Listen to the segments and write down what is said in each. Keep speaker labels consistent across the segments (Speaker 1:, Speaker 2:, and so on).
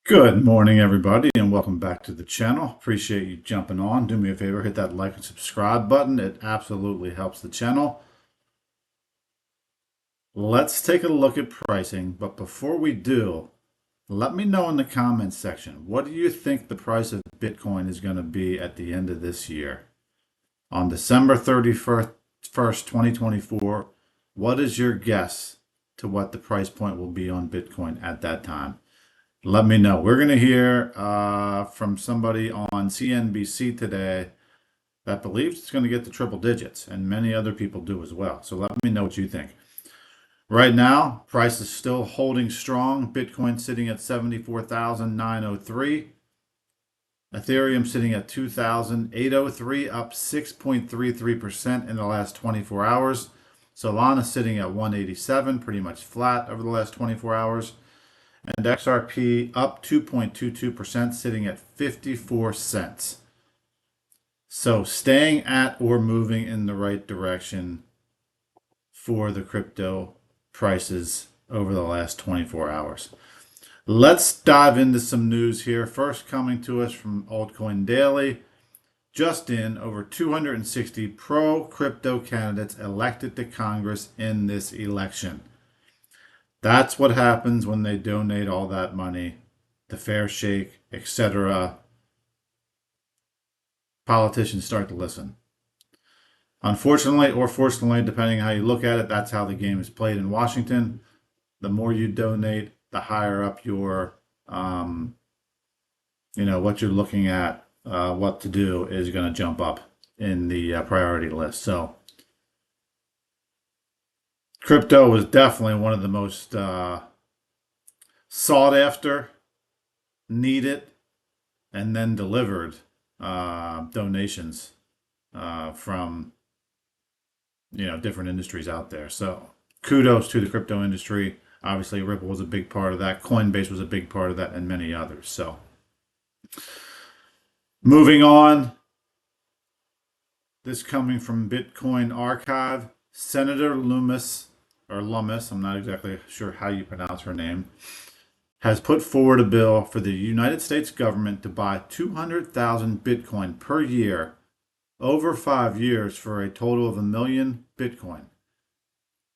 Speaker 1: Good morning, everybody, and welcome back to the channel. Appreciate you jumping on. Do me a favor, hit that like and subscribe button. It absolutely helps the channel. Let's take a look at pricing, but before we do, let me know in the comments section, what do you think the price of Bitcoin is going to be at the end of this year? On December 31st, 2024, what is your guess to what the price point will be on Bitcoin at that time? Let me know. We're going to hear from somebody on CNBC today that believes it's going to get to triple digits, and many other people do as well. So let me know what you think. Right now, price is still holding strong. Bitcoin sitting at 74,903. Ethereum sitting at 2,803, up 6.33% in the last 24 hours. Solana sitting at 187, pretty much flat over the last 24 hours. And XRP up 2.22%, sitting at 54 cents. So staying at or moving in the right direction for the crypto prices over the last 24 hours. Let's dive into some news here. First, coming to us from Altcoin Daily. Just in, over 260 pro-crypto candidates elected to Congress in this election. That's what happens when they donate all that money, the fair shake, etc. Politicians start to listen. Unfortunately, or fortunately, depending on how you look at it, that's how the game is played in Washington. The more you donate, the higher up your, what you're looking at, what to do is going to jump up in the priority list. So crypto was definitely one of the most sought after, needed, and then delivered donations from different industries out there. So kudos to the crypto industry. Obviously, Ripple was a big part of that. Coinbase was a big part of that, and many others. So moving on, this coming from Bitcoin Archive, Senator Lummis, I'm not exactly sure how you pronounce her name, has put forward a bill for the United States government to buy 200,000 Bitcoin per year over 5 years for a total of 1 million Bitcoin.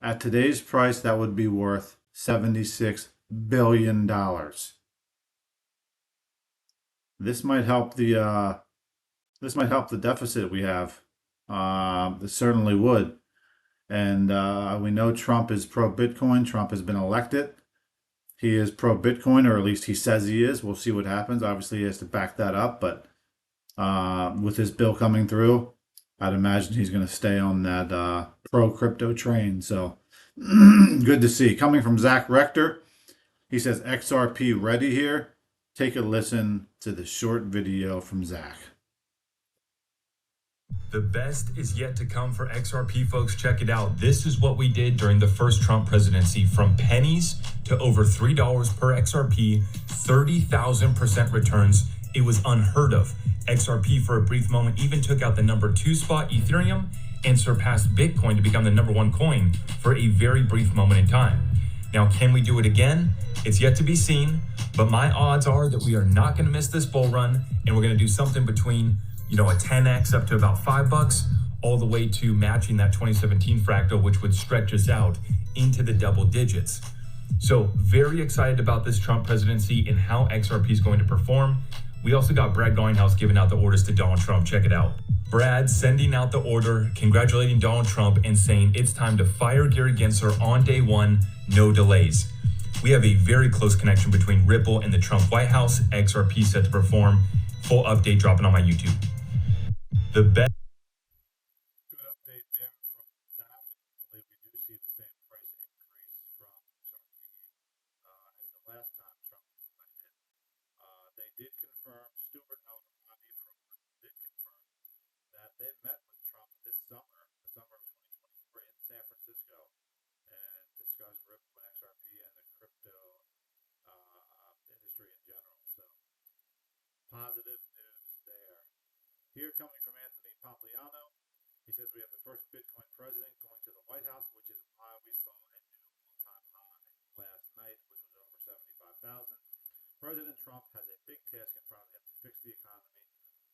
Speaker 1: At today's price, that would be worth $76 billion. This might help the deficit we have. This certainly would. And we know Trump is pro-Bitcoin. Trump has been elected. He is pro-Bitcoin, or at least he says he is. We'll see what happens. Obviously, he has to back that up. But with his bill coming through, I'd imagine he's going to stay on that pro-crypto train. So good to see. Coming from Zach Rector, he says XRP ready here. Take a listen to the short video from Zach.
Speaker 2: The best is yet to come for XRP, folks. Check it out. This is what we did during the first Trump presidency. From pennies to over $3 per XRP, 30,000% returns. It was unheard of. XRP, for a brief moment, even took out the number 2 spot, Ethereum, and surpassed Bitcoin to become the number 1 coin for a very brief moment in time. Now, can we do it again? It's yet to be seen, but my odds are that we are not going to miss this bull run, and we're going to do something between a 10x up to about $5, all the way to matching that 2017 fractal, which would stretch us out into the double digits. So very excited about this Trump presidency and how XRP is going to perform. We also got Brad Garlinghouse giving out the orders to Donald Trump. Check it out. Brad sending out the order, congratulating Donald Trump and saying it's time to fire Gary Gensler on day one, no delays. We have a very close connection between Ripple and the Trump White House. XRP set to perform. Full update dropping on my YouTube. The best.
Speaker 1: Good update there from Zach. Hopefully, we do see the same price increase from XRP as the last time Trump was elected. They did confirm, Stuart Al-Ramadi from Ripple did confirm that they met with Trump this summer, the summer of 2023, in San Francisco, and discussed Ripple and XRP and the crypto industry in general. So positive news there. Here, coming from Anthony Pompliano, he says we have the first Bitcoin president going to the White House, which is why we saw a new all-time high last night, which was over 75,000. President Trump has a big task in front of him to fix the economy,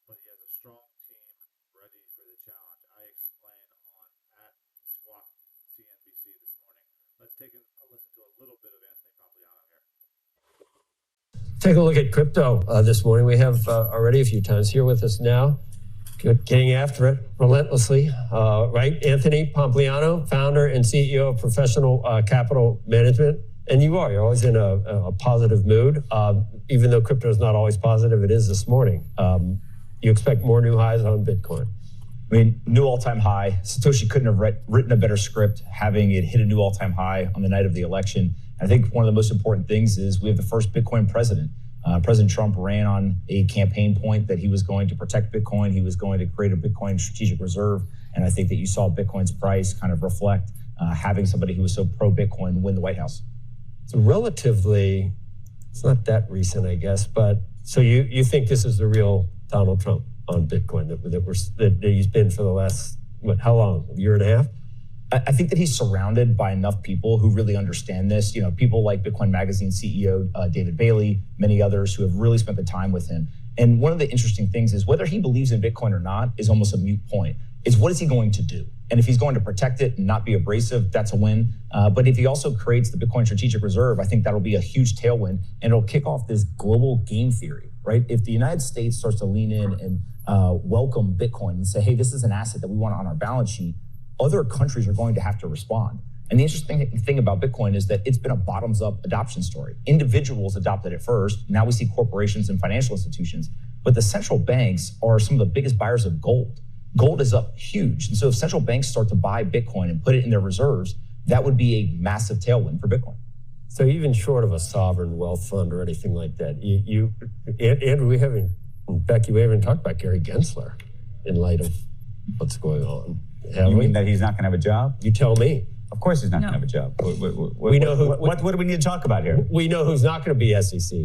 Speaker 1: but he has a strong team ready for the challenge. I explain on at Squawk CNBC this morning. Let's take a listen to a little bit of Anthony Pompliano here.
Speaker 3: Take a look at crypto this morning. We have already a few times here with us now, getting after it relentlessly, right? Anthony Pompliano, founder and CEO of Professional Capital Management. And you're always in a positive mood. Even though crypto is not always positive, it is this morning. You expect more new highs on Bitcoin.
Speaker 4: I mean, new all-time high. Satoshi couldn't have written a better script, having it hit a new all-time high on the night of the election. I think one of the most important things is we have the first Bitcoin president. President Trump ran on a campaign point that he was going to protect Bitcoin. He was going to create a Bitcoin strategic reserve. And I think that you saw Bitcoin's price kind of reflect having somebody who was so pro-Bitcoin win the White House.
Speaker 3: So relatively, it's not that recent, I guess. But so you think this is the real Donald Trump on Bitcoin that he's been for the last, how long? A year and a half?
Speaker 4: I think that he's surrounded by enough people who really understand this. You know, people like Bitcoin Magazine CEO David Bailey, many others who have really spent the time with him. And one of the interesting things is whether he believes in Bitcoin or not is almost a moot point. Is what is he going to do? And if he's going to protect it and not be abrasive, that's a win. But if he also creates the Bitcoin Strategic Reserve, I think that'll be a huge tailwind, and it'll kick off this global game theory, right? If the United States starts to lean in and welcome Bitcoin and say, hey, this is an asset that we want on our balance sheet, other countries are going to have to respond. And the interesting thing about Bitcoin is that it's been a bottoms-up adoption story. Individuals adopted it first. Now we see corporations and financial institutions. But the central banks are some of the biggest buyers of gold. Gold is up huge. And so if central banks start to buy Bitcoin and put it in their reserves, that would be a massive tailwind for Bitcoin.
Speaker 3: So even short of a sovereign wealth fund or anything like that, Andrew, Becky, we haven't talked about Gary Gensler in light of what's going on.
Speaker 5: You mean that he's not going to have a job?
Speaker 3: You tell me.
Speaker 5: Of course he's not going to have a job. What do we need to talk about here?
Speaker 3: We know who's not going to be SEC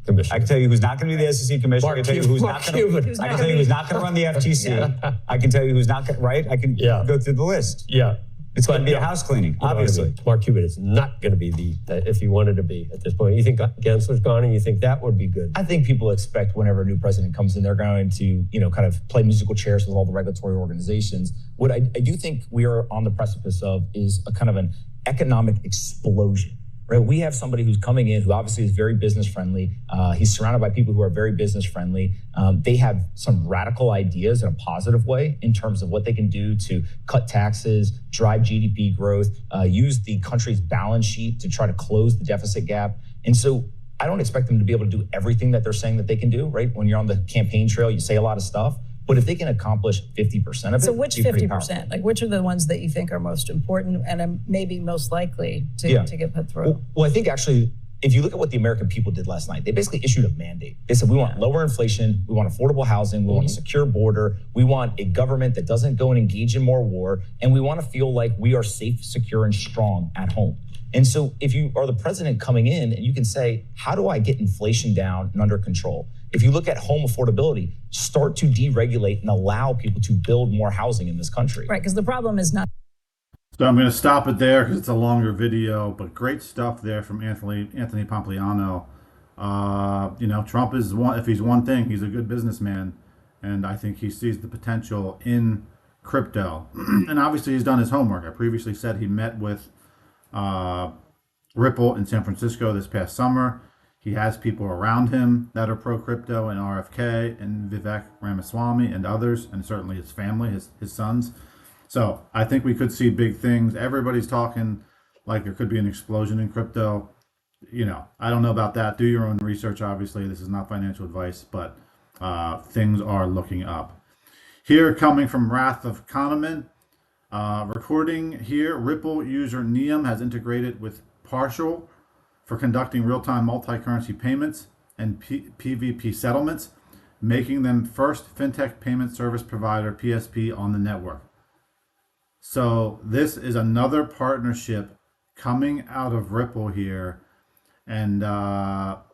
Speaker 3: commissioner.
Speaker 5: I can tell you who's not going to be the SEC commissioner. I can tell you who's not going to run the FTC. I can tell you who's not going, right? I can go through the list.
Speaker 3: Yeah.
Speaker 5: It's going to be a house cleaning, obviously.
Speaker 3: Mark Cuban is not going to be if he wanted to be at this point. You think Gensler's gone and you think that would be good?
Speaker 4: I think people expect whenever a new president comes in, they're going to, kind of play musical chairs with all the regulatory organizations. What I do think we are on the precipice of is a kind of an economic explosion. Right, we have somebody who's coming in who obviously is very business friendly. He's surrounded by people who are very business friendly. They have some radical ideas in a positive way in terms of what they can do to cut taxes, drive GDP growth, use the country's balance sheet to try to close the deficit gap. And so I don't expect them to be able to do everything that they're saying that they can do, right? When you're on the campaign trail, you say a lot of stuff. But if they can accomplish 50% of it,
Speaker 6: so which 50%? Like which are the ones that you think are most important and maybe most likely to get put through?
Speaker 4: Well, I think actually, if you look at what the American people did last night, they basically issued a mandate. They said, we want lower inflation, we want affordable housing, we want a secure border, we want a government that doesn't go and engage in more war, and we want to feel like we are safe, secure, and strong at home. And so if you are the president coming in and you can say, how do I get inflation down and under control? If you look at home affordability, start to deregulate and allow people to build more housing in this country.
Speaker 6: Right, because the problem is not.
Speaker 1: So I'm going to stop it there because it's a longer video, but great stuff there from Anthony Pompliano. Trump is one. If he's one thing, he's a good businessman, and I think he sees the potential in crypto. And obviously, he's done his homework. I previously said he met with Ripple in San Francisco this past summer. He has people around him that are pro-crypto, and RFK and Vivek Ramaswamy and others, and certainly his family, his sons. So I think we could see big things. Everybody's talking like there could be an explosion in crypto. I don't know about that. Do your own research, obviously. This is not financial advice, but things are looking up. Here, coming from Wrath of Kahneman, recording here, Ripple user Neum has integrated with Partial for conducting real-time multi-currency payments and PVP settlements, making them first fintech payment service provider, PSP, on the network. So this is another partnership coming out of Ripple here. And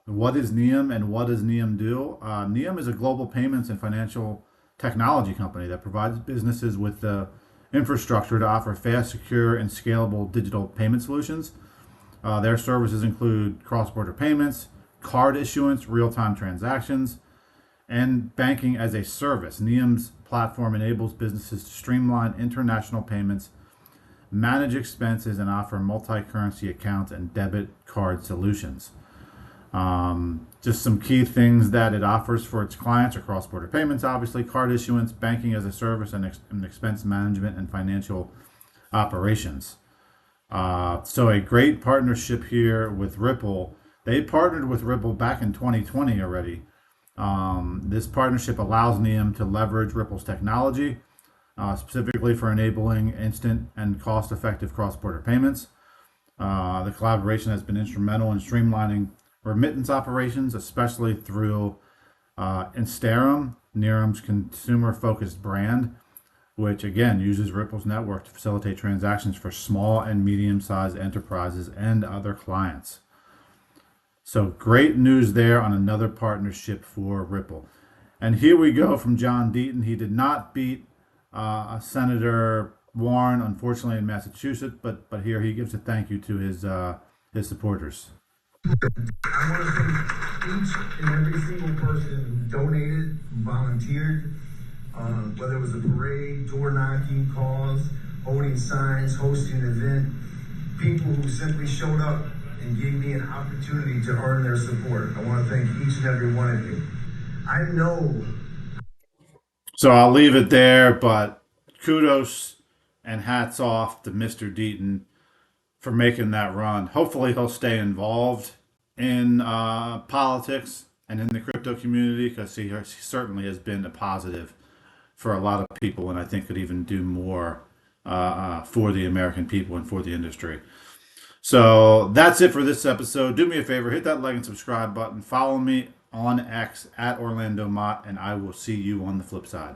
Speaker 1: what is Neum and what does Neum do? Neum is a global payments and financial technology company that provides businesses with the infrastructure to offer fast, secure, and scalable digital payment solutions. Their services include cross-border payments, card issuance, real-time transactions, and banking as a service. Nium's platform enables businesses to streamline international payments, manage expenses, and offer multi-currency accounts and debit card solutions. Just some key things that it offers for its clients are cross-border payments, obviously, card issuance, banking as a service, and expense management and financial operations. So a great partnership here with Ripple. They partnered with Ripple back in 2020 already. This partnership allows Nium to leverage Ripple's technology, specifically for enabling instant and cost-effective cross-border payments. The collaboration has been instrumental in streamlining remittance operations, especially through Instarum, Nium's consumer-focused brand, which again uses Ripple's network to facilitate transactions for small and medium-sized enterprises and other clients. So great news there on another partnership for Ripple. And here we go from John Deaton. He did not beat Senator Warren, unfortunately, in Massachusetts, but here he gives a thank you to his supporters.
Speaker 7: I want to thank each and every single person who donated, who volunteered, whether it was a parade, door knocking, calls, holding signs, hosting an event, people who simply showed up and gave me an opportunity to earn their support. I want to thank each and every one of you. I know.
Speaker 1: So I'll leave it there, but kudos and hats off to Mr. Deaton for making that run. Hopefully he'll stay involved in politics and in the crypto community, because he certainly has been a positive for a lot of people, and I think could even do more for the American people and for the industry. So that's it for this episode. Do me a favor, hit that like and subscribe button. Follow me on X at Orlando Mott, and I will see you on the flip side.